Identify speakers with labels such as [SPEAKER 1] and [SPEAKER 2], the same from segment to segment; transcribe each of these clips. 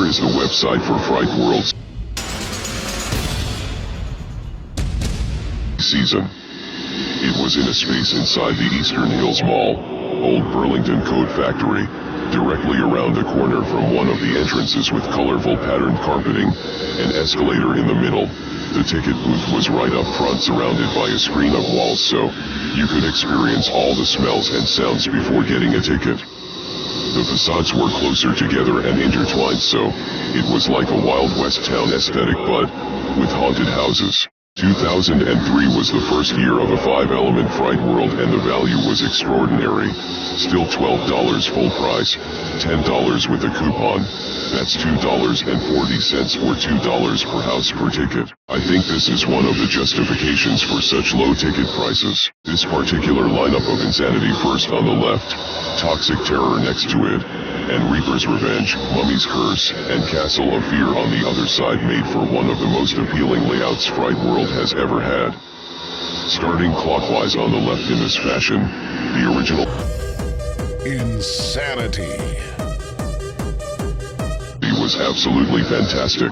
[SPEAKER 1] Here is the website for Frightworld season. It was in a space inside the Eastern Hills Mall, Old Burlington Coat Factory, directly around the corner from one of the entrances with colorful patterned carpeting, an escalator in the middle. The ticket booth was right up front, surrounded by a screen of walls so you could experience all the smells and sounds before getting a ticket. The facades were closer together and intertwined, so it was like a Wild West town aesthetic but with haunted houses. 2003 was the first year of a 5-element Frightworld and the value was extraordinary. Still $12 full price, $10 with a coupon. That's $2.40 or $2 per house per ticket. I think this is one of the justifications for such low ticket prices. This particular lineup of insanity first on the left, Toxic Terror next to it, and Reaper's Revenge, Mummy's Curse, and Castle of Fear on the other side made for one of the most appealing layouts Frightworld has ever had. Starting clockwise on the left in this fashion, the original
[SPEAKER 2] Insanity
[SPEAKER 1] was absolutely fantastic.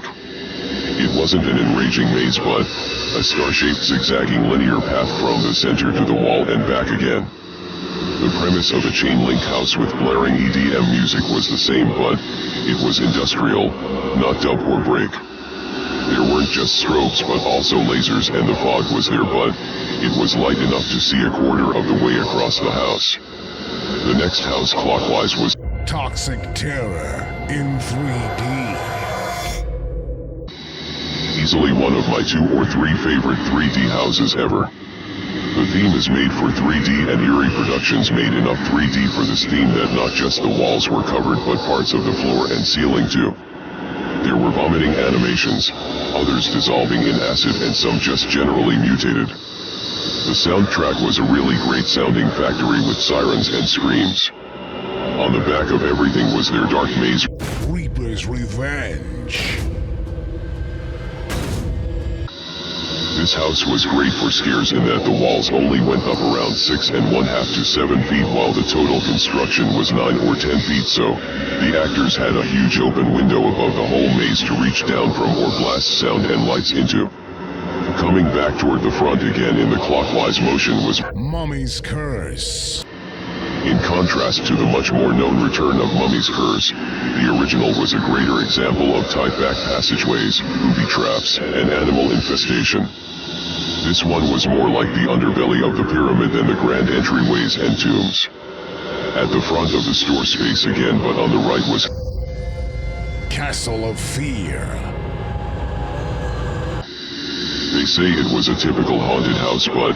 [SPEAKER 1] It wasn't an enraging maze but a star-shaped zigzagging linear path from the center to the wall and back again. The premise of a chain-link house with blaring EDM music was the same, but it was industrial, not dump or break. There weren't just strobes but also lasers, and the fog was there, but it was light enough to see a quarter of the way across the house. The next house clockwise was
[SPEAKER 2] Toxic Terror in 3D.
[SPEAKER 1] Easily one of my 2 or 3 favorite 3D houses ever. The theme is made for 3D and Eerie Productions made enough 3D for this theme that not just the walls were covered but parts of the floor and ceiling too. There were vomiting animations, others dissolving in acid and some just generally mutated. The soundtrack was a really great sounding factory with sirens and screams. On the back of everything was their dark maze.
[SPEAKER 2] Reaper's Revenge.
[SPEAKER 1] This house was great for scares in that the walls only went up around 6½ to 7 feet while the total construction was 9 or 10 feet, so the actors had a huge open window above the whole maze to reach down from or blast sound and lights into. Coming back toward the front again in the clockwise motion was
[SPEAKER 2] Mummy's Curse.
[SPEAKER 1] In contrast to the much more known return of Mummy's Curse, the original was a greater example of tight back passageways, booby traps, and animal infestation. This one was more like the underbelly of the pyramid than the grand entryways and tombs. At the front of the store space again, but on the right was
[SPEAKER 2] Castle of Fear.
[SPEAKER 1] They say it was a typical haunted house, but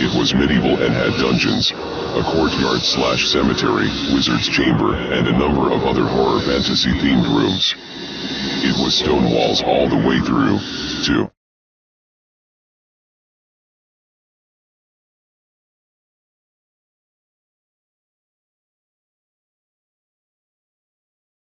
[SPEAKER 1] it was medieval and had dungeons, a courtyard/cemetery, wizard's chamber, and a number of other horror fantasy-themed rooms. It was stone walls all the way through, too.